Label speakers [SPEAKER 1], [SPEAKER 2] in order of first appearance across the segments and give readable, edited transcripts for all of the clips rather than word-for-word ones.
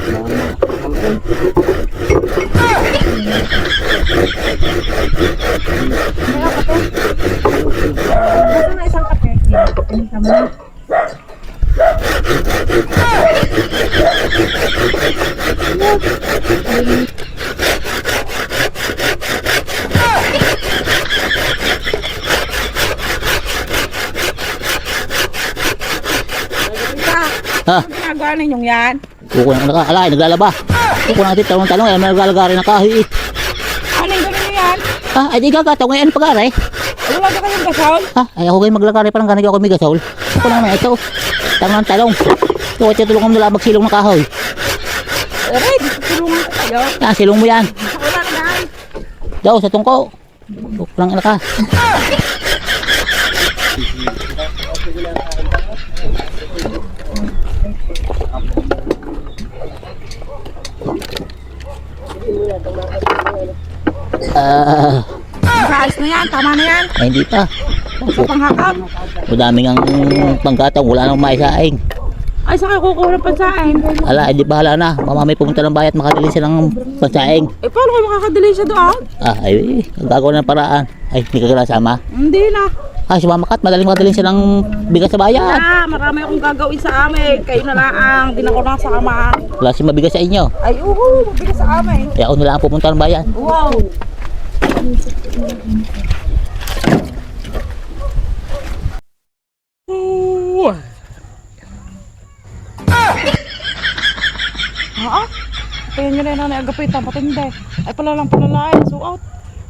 [SPEAKER 1] Basta na isang kape. Initam mo.
[SPEAKER 2] Ha?
[SPEAKER 1] Ano ginagawa ninyong yan?
[SPEAKER 2] Kuko na alay, naglalaba. Kuko natin talong-talong, ay may naglalagari ng kahoy.
[SPEAKER 1] Ano yung gano'n yan?
[SPEAKER 2] Ha, ay di gagataw ngayon pag-aray.
[SPEAKER 1] Wala ka kayong gasol?
[SPEAKER 2] Ha, ay ako kayo maglagari parang ganag ako may gasol. Kuko na ito. Talong-talong. Kuko ito tulungan mo nila magsilong ng kahoy.
[SPEAKER 1] Aray, tulungan ko kayo.
[SPEAKER 2] Yan, silong mo yan.
[SPEAKER 1] Wala ka na.
[SPEAKER 2] Daw, sa tungko. Kuko lang ina ka.
[SPEAKER 1] Ayos na yan, tama na yan.
[SPEAKER 2] Ay hindi pa.
[SPEAKER 1] Sa panghakam.
[SPEAKER 2] Madaming ang panggatong, wala nang maisaing.
[SPEAKER 1] Ay, saan kayo kukuha ng pansain?
[SPEAKER 2] Ala, hindi bahala na. Mamamay pumunta ng bayat, makadali siya ng pansaing.
[SPEAKER 1] Eh, paano kayo makakadali siya doon?
[SPEAKER 2] Ay, gagawa ng paraan. Ay, hindi ka kasama.
[SPEAKER 1] Hindi na.
[SPEAKER 2] Ay, sumamakat, madaling makadali siya ng bigas sa bayan.
[SPEAKER 1] Marami akong gagawin sa amin. Kayo na lang, di na ko nasama.
[SPEAKER 2] Wala siya mabigas sa inyo.
[SPEAKER 1] Ay, mabigas sa amin.
[SPEAKER 2] Kaya ako nila ang pupunta ng bayan.
[SPEAKER 1] Wow. Tingnan nyo na yun, nanay agapitan, patindi. Ay, palalain, suot.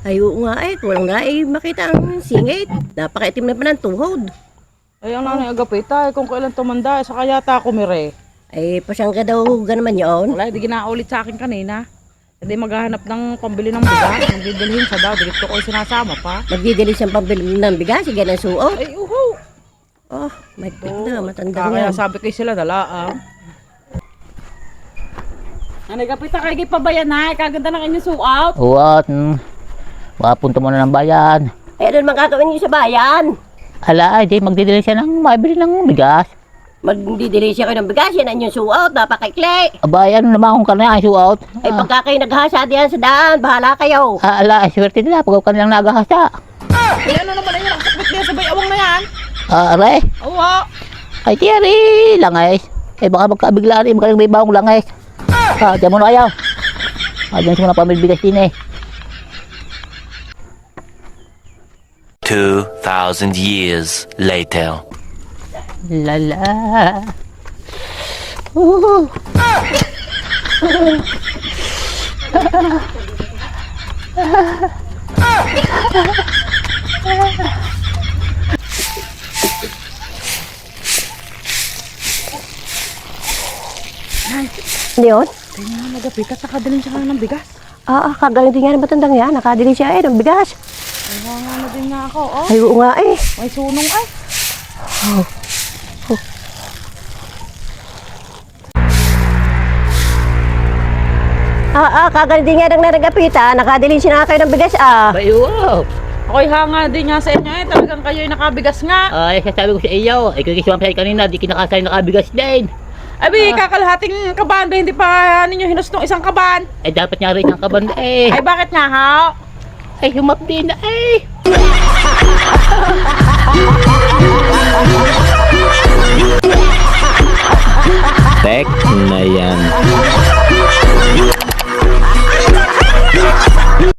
[SPEAKER 3] Ay, oo nga eh. Kulang na eh. Makita ang singit. Napakaitim na pa ng tuhod.
[SPEAKER 1] Ay, ang nanay agapita, kung kailan tumanda, saka yata ako mire.
[SPEAKER 3] Ay, pasyangga daw naman yun.
[SPEAKER 1] Wala, hindi ginaulit sa akin kanina. Hindi maghahanap ng pambili ng bigas. Magdidilhin siya daw, dito ko sinasama pa.
[SPEAKER 3] Magdidili siyang pambili ng bigas. Sige na suot.
[SPEAKER 1] Ay, uho.
[SPEAKER 3] Oh, may na. Matanda
[SPEAKER 1] Kaya
[SPEAKER 3] nga.
[SPEAKER 1] sabi kayo sila, dala Nanay agapita, kayo pabayan na, kaganda ng inyong suot.
[SPEAKER 2] Uwat, mapunta muna ng bayan.
[SPEAKER 3] Ay, ano naman gagawin niyo sa bayan?
[SPEAKER 2] Ala, ay, di, magdidili siya ng mabili ng bigas.
[SPEAKER 3] Magdidili siya kayo ng bigas. Yan ang inyong suot. Napakaikli.
[SPEAKER 2] Abay, ano naman kung kanina ay suot.
[SPEAKER 3] Ay, pagka kayo naghasa diyan sa daan, bahala kayo.
[SPEAKER 2] Ala, ay, swerte nila pag kanilang nagahasa.
[SPEAKER 1] Ay, ano naman na yun, ang sakit niya sa bayawang na yan.
[SPEAKER 2] Aray,
[SPEAKER 1] Oo.
[SPEAKER 2] ay, tiyari, langay. Eh, baka magkabigla rin, magaling may bawang langay. Diyan muna kayo. Diyan siya muna pamilbigas din eh.
[SPEAKER 4] 2,000 years later.
[SPEAKER 2] Lala.
[SPEAKER 3] Ano yun?
[SPEAKER 1] Kaya nga nagapitas, nakadalhin siya ng bigas.
[SPEAKER 3] Kagaling din nga ng matandang yan. Nakadili siya eh ng bigas.
[SPEAKER 1] Ay, nga na din nga ako, oh.
[SPEAKER 3] Ay, oo nga eh.
[SPEAKER 1] May sunong ay.
[SPEAKER 3] Kagaling din nga ng naragapita. Nakadili siya na kayo ng bigas
[SPEAKER 2] Ay, wow.
[SPEAKER 1] Ako'y hanga din nga sa inyo eh. Talagang kayo'y nakabigas nga.
[SPEAKER 2] Ay, sasabi ko sa iyo. Ay, kikiswam sa'yo kanina, di kinakasay nakabigas din.
[SPEAKER 1] Abi, kakalahating kaban ba? Hindi pa ninyo hinustong isang kaban.
[SPEAKER 2] Ay, dapat niya rin ang kabanda eh.
[SPEAKER 1] Ay, bakit nga ha?
[SPEAKER 2] Ay, humapdi na eh.
[SPEAKER 4] Tek na yan.